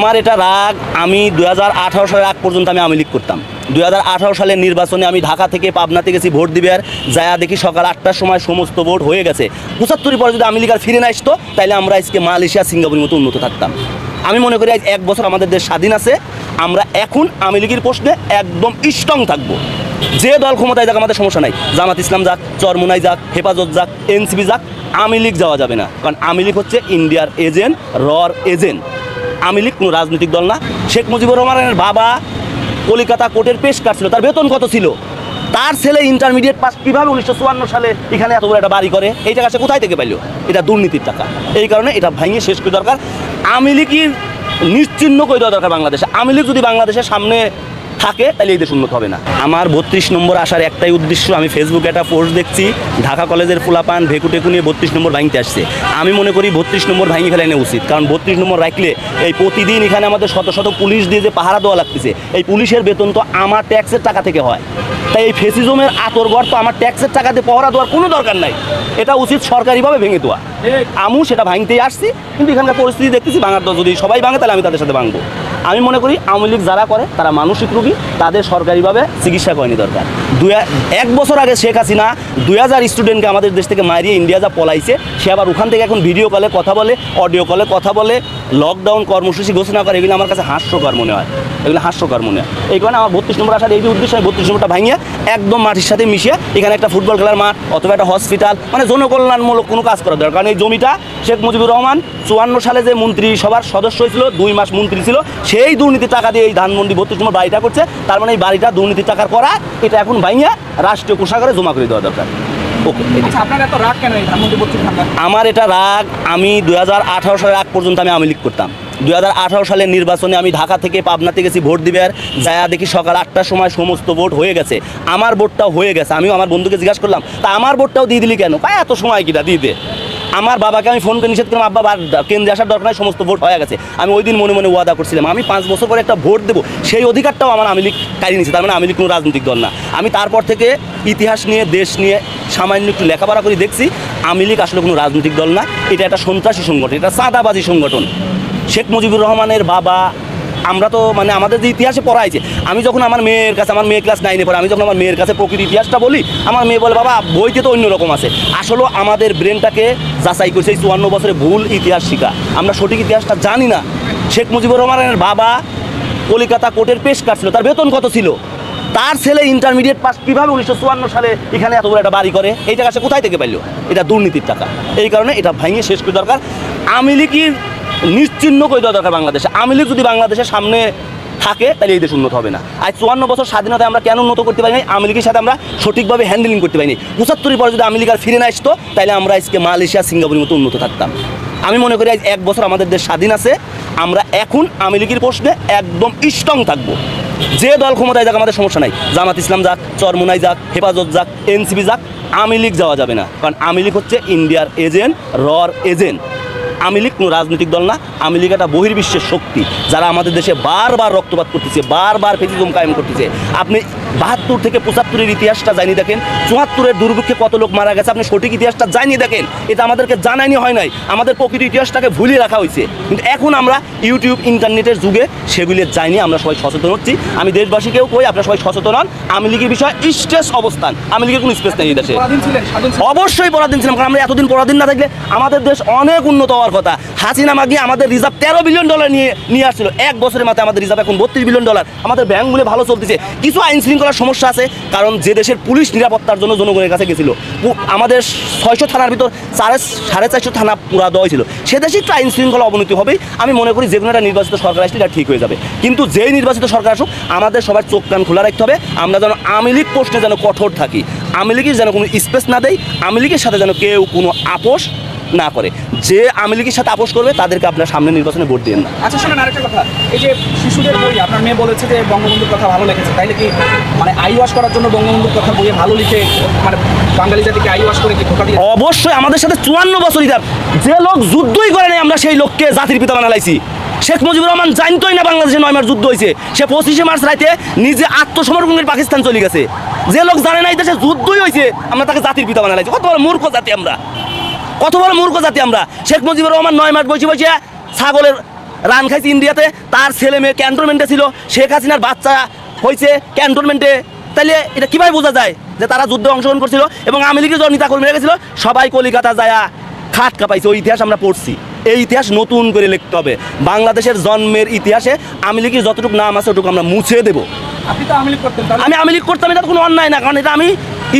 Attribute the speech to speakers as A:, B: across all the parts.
A: আমার এটা রাগ, আমি 2018 সালের আগ পর্যন্ত আমি আওয়ামী লীগ করতাম। 2018 সালের নির্বাচনে আমি ঢাকা থেকে পাবনাতে গেছি ভোট দিবে, আর যায়া দেখি সকাল 8টার সময় সমস্ত ভোট হয়ে গেছে। 75 পরে যদি আওয়ামী লীগ আর ফিরে না আসতো, তাহলে আমরা আজকে মালয়েশিয়া সিঙ্গাপুরের মতো উন্নত থাকতাম। আমি মনে করি আজ 1 বছর আমাদের দেশ স্বাধীন আছে, আমরা এখন আওয়ামী লীগের প্রশ্নে একদম স্ট্রং থাকবো। যে দল ক্ষমতায় যাক আমাদের সমস্যা নাই, জামাত ইসলাম যাক, চরমোনাই যাক, হেফাজত যাক, এনসিপি যাক, আওয়ামী লীগ যাওয়া যাবে না। কারণ আওয়ামী লীগ হচ্ছে ইন্ডিয়ার এজেন্ট, রর এজেন্ট। আওয়ামী লীগ কোনো রাজনৈতিক দল না। শেখ মুজিবুর রহমানের বাবা কলিকাতা কোর্টের পেশ কাটছিল, তার বেতন কত ছিল? তার ছেলে ইন্টারমিডিয়েট পাস কীভাবে 1954 সালে এখানে এত বড় একটা বাড়ি করে? এই টাকা সে কোথায় থেকে পাইল? এটা দুর্নীতির টাকা। এই কারণে এটা ভেঙে শেষ করে দরকার। আওয়ামী লীগের নিশ্চিহ্ন করে দেওয়া দরকার বাংলাদেশে। আওয়ামী লীগ যদি বাংলাদেশের সামনে থাকে, তাহলে এই দেশ উন্নত হবে না। আমার 32 নম্বর আসার একটাই উদ্দেশ্য, আমি ফেসবুকে একটা পোস্ট দেখছি, ঢাকা কলেজের পোলাপান ভেকুটেকু নিয়ে 32 নম্বর ভাঙতে আসছে। আমি মনে করি 32 নম্বর ভাঙিয়ে ফেলাই নেওয়া উচিত। কারণ 32 নম্বর রাখলে এই প্রতিদিন এখানে আমাদের শত শত পুলিশ দিয়ে যে পাহারা দেওয়া লাগতেছে, এই পুলিশের বেতন তো আমার ট্যাক্সের টাকা থেকে হয়। তাই এই ফেসিজমের আতরগড় তো আমার ট্যাক্সের টাকা দিয়ে পাহারা দেওয়ার কোনো দরকার নাই। এটা উচিত সরকারিভাবে ভেঙে দেওয়া। আমি সেটা ভাঙতেই আসছি, কিন্তু এখানকার পরিস্থিতি দেখতেছি ভাঙার তো যদি সবাই ভাঙে, তাহলে আমি তাদের সাথে ভাঙবো। আমি মনে করি আওয়ামী লীগ যারা করে তারা মানসিক রোগী, তাদের সরকারিভাবে চিকিৎসা করেনি দরকার। 1 বছর আগে শেখ হাসিনা 2000 স্টুডেন্টকে আমাদের দেশ থেকে মারিয়ে ইন্ডিয়া যা পলাইছে, সে আবার ওখান থেকে এখন ভিডিও কলে কথা বলে, অডিও কলে কথা বলে, লকডাউন কর্মসূচি ঘোষণা করে। এগুলো আমার কাছে হাস্যকর মনে হয়, এগুলো হাস্যকর মনে হয়। এই কারণে আমার 32 নম্বর আসার এই যে উদ্দেশ্য, 32 নম্বরটা ভাঙিয়ে একদম মাটির সাথে মিশিয়ে এখানে একটা ফুটবল খেলার মাঠ অথবা একটা হসপিটাল, মানে জনকল্যাণমূলক কোনো কাজ করা দরকার। কারণ এই জমিটা শেখ মুজিবুর রহমান 54 সালে যে মন্ত্রী সভার সদস্য হয়েছিল, 2 মাস মন্ত্রী ছিল, সেই দুর্নীতির টাকা দিয়ে এই ধানমন্ডি 32 নম্বর বাড়িটা করছে। তার মানে এই বাড়িটা দুর্নীতির টাকার করা, এটা এখন ভাঙিয়ে রাষ্ট্রীয় কোষাগারে জমা করে দেওয়া দরকার। আমার এটা রাগ, আমি 2018 সালের আগ পর্যন্ত আমি আওয়ামী লীগ করতাম। 2018 সালের নির্বাচনে আমি ঢাকা থেকে পাবনাতে গেছি ভোট দিবে, আর যায়া দেখি সকাল 8টার সময় সমস্ত ভোট হয়ে গেছে। আমার ভোটটাও হয়ে গেছে। আমিও আমার বন্ধুকে জিজ্ঞাসা করলাম, তা আমার ভোটটাও দিয়ে দিলি কেন? এত সময় কিটা দিয়ে দে। আমার বাবাকে আমি ফোন করে নিষেধ করলাম, আব্বা কেন্দ্রে আসার দরকার নাই, সমস্ত ভোট হয়ে গেছে। আমি ওই দিন মনে মনে ওয়াদা করছিলাম আমি 5 বছর পরে একটা ভোট দেবো, সেই অধিকারটাও আমার আওয়ামী লীগ কাড়িয়ে নিয়েছে। তার মানে আওয়ামী লীগ কোনো রাজনৈতিক দল না। আমি তারপর থেকে ইতিহাস নিয়ে, দেশ নিয়ে সামান্য একটু লেখাপড়া করে দেখছি, আওয়ামী লীগ আসলে কোনো রাজনৈতিক দল না। এটা একটা সন্ত্রাসী সংগঠন, এটা চাঁদাবাজি সংগঠন। শেখ মুজিবুর রহমানের বাবা, আমরা তো মানে আমাদের যে ইতিহাসে পড়াইছে, আমি যখন আমার মেয়ের কাছে, আমার মেয়ে ক্লাস 9-এ পড়ে, আমি যখন আমার মেয়ের কাছে প্রকৃত ইতিহাসটা বলি, আমার মেয়ে বলে বাবা বইতে তো অন্যরকম আছে। আসলে আমাদের ব্রেনটাকে যাচাই করছে এই 54 বছরে ভুল ইতিহাস শিখা, আমরা সঠিক ইতিহাসটা জানি না। শেখ মুজিবুর রহমানের বাবা কলিকাতা কোর্টের পেশ কাটছিল, তার বেতন কত ছিল? তার ছেলে ইন্টারমিডিয়েট পাস কীভাবে 1954 সালে এখানে এত বড় একটা বাড়ি করে? এই টাকা সে কোথায় থেকে পাইল? এটা দুর্নীতির টাকা। এই কারণে এটা ভেঙে শেষ করে দরকার। আওয়ামী লীগের নিশ্চিহ্ন করে দেওয়া দরকার বাংলাদেশে। আওয়ামী লীগ যদি বাংলাদেশের সামনে থাকে, তাহলে এই দেশ উন্নত হবে না। আজ 54 বছর স্বাধীনতায় আমরা কেন উন্নত করতে পারিনি? আওয়ামী লীগের সাথে আমরা সঠিকভাবে হ্যান্ডেলিং করতে পারিনি। 75 পরে যদি আওয়ামী লীগ আর ফিরে না আসতো, তাহলে আমরা আজকে মালয়েশিয়া সিঙ্গাপুরের মতো উন্নত থাকতাম। আমি মনে করি আজ 1 বছর আমাদের দেশ স্বাধীন আছে, আমরা এখন আওয়ামী লীগের প্রশ্নে একদম স্ট্রং থাকবো। যে দল ক্ষমতায় যাক আমাদের সমস্যা নাই, জামাত ইসলাম যাক, চরমোনাই যাক, হেফাজত যাক, এনসিপি যাক, আওয়ামী লীগ যাওয়া যাবে না। কারণ আওয়ামী লীগ হচ্ছে ইন্ডিয়ার এজেন্ট, রর এজেন্ট। আওয়ামী লীগ কোনো রাজনৈতিক দল না। আওয়ামী লীগ একটা বহির্বিশ্বের শক্তি, যারা আমাদের দেশে বারবার রক্তপাত করতেছে, বারবার ফেসিজম কায়েম করতেছে। আপনি 72 থেকে 75-এর ইতিহাসটা জানিয়ে দেখেন, 74-এর দুর্ভিক্ষে কত লোক মারা গেছে, আপনি সঠিক ইতিহাসটা জানিয়ে দেখেন। এটা আমাদেরকে জানাইনি হয় নাই, আমাদের প্রকৃত ইতিহাসটাকে ভুলিয়ে রাখা হয়েছে। কিন্তু এখন আমরা ইউটিউব ইন্টারনেটের যুগে সেগুলি জানি, আমরা সবাই সচেতন হচ্ছি। আমি দেশবাসীকেও কই, আপনারা সবাই সচেতন হন। আওয়ামী লীগের বিষয়ে স্টেজ অবস্থান, আওয়ামী লীগের কোনো স্পেস নেই এই দেশে। অবশ্যই পরাধীন ছিলাম, কারণ আমরা এতদিন পরাধীন না থাকলে আমাদের দেশ অনেক উন্নত হওয়ার কথা। হাসিনা মাগি আমাদের রিজার্ভ $13 বিলিয়ন নিয়ে আসছিল, 1 বছরের মাথায় আমাদের রিজার্ভ এখন $32 বিলিয়ন। আমাদের ব্যাংকগুলো ভালো চলতেছে। কিছু আইন শৃঙ্খলার সমস্যা আছে, কারণ যে দেশের পুলিশ নিরাপত্তার জন্য জনগণের কাছে গেছিল, আমাদের 600 থানার ভিতর 450 থানা পুরা দেওয়া হয়েছিল। সে দেশে একটু আইন শৃঙ্খলা অবনতি হবেই। আমি মনে করি যে কোনো একটা নির্বাচিত সরকার আসলে এটা ঠিক হয়ে যাবে। কিন্তু যেই নির্বাচিত সরকার আসুক, আমাদের সবার চোখ কান খোলা রাখতে হবে। আমরা যেন আওয়ামী লীগ প্রশ্নে যেন কঠোর থাকি, আওয়ামী লীগের যেন কোনো স্পেস না দেয়, আওয়ামী লীগের সাথে যেন কেউ কোনো আপোষ না করে। যে আওয়ামী লীগের সাথে আপোষ করবে তাদেরকে আপনার সামনে নির্বাচনে ভোট দিন না।
B: আচ্ছা শোনেন, আরেকটা কথা, এই যে শিশুদের বই আপনার মেয়ে বলেছে যে বঙ্গবন্ধুর কথা ভালো লিখেছে, তাইলে কি মানে আই ওয়াশ করার জন্য বঙ্গবন্ধুর কথা বইয়ে ভালো লিখে মানে বাঙালি জাতিকে আই ওয়াশ করে কি ধোঁকা দিয়ে?
A: অবশ্যই আমাদের সাথে 54 বছর ইতিহাস, যে লোক যুদ্ধই করে নাই আমরা সেই লোককে জাতির পিতা বানালাইছি। শেখ মুজিবুর রহমান জানতোই না বাংলাদেশে 9 মাস যুদ্ধ হয়েছে, সে 25শে মার্চ রাতে নিজে আত্মসমর্পণ করে পাকিস্তান চলে গেছে। যে লোক জানে না এই দেশে যুদ্ধই হয়েছে, আমরা তাকে জাতির পিতা বানালাইছি। কত বড় মূর্খ জাতি আমরা, কত বড় মূর্খ জাতি আমরা। শেখ মুজিবুর রহমান 9 মাস বসে বসে ছাগলের রান খাইছে ইন্ডিয়াতে, তার ছেলে মেয়ে ক্যান্টনমেন্টে ছিল, শেখ হাসিনার বাচ্চা হয়েছে ক্যান্টনমেন্টে। তাহলে এটা কীভাবে বোঝা যায় যে তারা যুদ্ধে অংশগ্রহণ করছিল? এবং আওয়ামী লীগের যখন নেতাকর্মীরা গেছিল সবাই কলিকাতা যায় খাট কাঁপাইছে। ওই ইতিহাস আমরা পড়ছি। এই ইতিহাস নতুন করে লিখতে হবে। বাংলাদেশের জন্মের ইতিহাসে আওয়ামী লীগের যতটুকু নাম আছে ওটুকু আমরা মুছে দেবো।
B: আপনি তো আওয়ামী লীগ করতেন, তাহলে
A: আমি আওয়ামী লীগ করতাম, এটা তো কোনো অন্যায় না, কারণ এটা আমি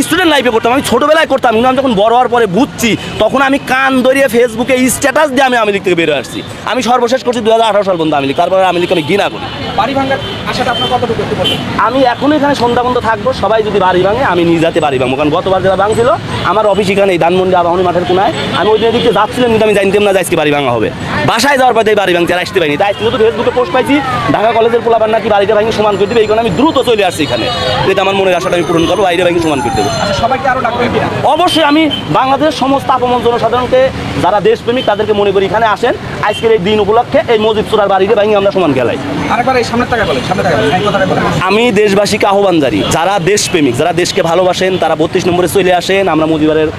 A: স্টুডেন্ট লাইফে করতাম, আমি ছোটোবেলায় করতাম। কিন্তু আমি যখন বড় হওয়ার পরে বুঝছি তখন আমি কান ধরিয়ে ফেসবুকে স্ট্যাটাস দিয়ে আমি আওয়ামী লীগ থেকে বেরোয় আসছি। আমি সর্বশেষ করছি 2018 সাল পর্যন্ত আওয়ামী লীগ, তারপরে আওয়ামী লীগকে আমি ঘৃণা করি।
B: বাড়ি ভাঙার আশাটা আপনার কতটুকু করতে পারবেন?
A: আমি এখনো এখানে সন্ধ্যা পর্যন্ত থাকবো। সবাই যদি বাড়ি ভাঙে আমি নিজ হাতে বাড়ি ভাঙবো, কারণ গতবার যারা ভাঙছিল আমার অফিস এখানে এই ধানমন্ডি আবাহনী মাঠের কোনায়। আমি ওই দিকে যাচ্ছিলাম কিন্তু আমি জানতাম না যে আজকে বাড়ি ভাঙা হবে। বাসায় যাওয়ার পরে বাড়ি ভাঙতে আর আসতে পারিনি। তাই আজকে তো ফেসবুকে পোস্ট পাইছি ঢাকা কলেজের পোলাপান নাকি বাড়িতে ভাঙি সমান করে দেবে, এই কারণে আমি দ্রুত চলে আসছি এখানে। এটা আমার মনের আশাটা আমি পূরণ করবো, বাইরে ভাঙি সমান করে দেবো।
B: আচ্ছা, সবাইকে আরো ডাকবেন কিনা?
A: অবশ্যই আমি বাংলাদেশের সমস্ত আপমন জনসাধারণকে, যারা দেশপ্রেমিক তাদেরকে মনে করি এখানে আসেন আজকের এই দিন উপলক্ষে এই মজিদ চূড়ার বাড়িতে ভাঙি আমরা সমান খেলাই।
B: আরেকবার এই সামনের টাকা বলেন, সামনের টাকা বলেন, এই কথাটা বলেন।
A: আমি দেশবাসীকে আহ্বান জানি, যারা দেশপ্রেমিক, যারা দেশকে ভালোবাসেন তারা 32 নম্বরে চলে আসেন। আমরা মজিবারের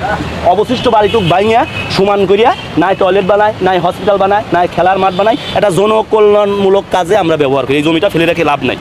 A: অবশিষ্ট বাড়িটুক ভাঙিয়া সমান করিয়া নাই টয়লেট বানাই, নাই হসপিটাল বানাই, নাই খেলার মাঠ বানাই, এটা জনকল্যাণমূলক কাজে আমরা ব্যবহার করি। এই জমিটা ফেলে রেখে লাভ নাই।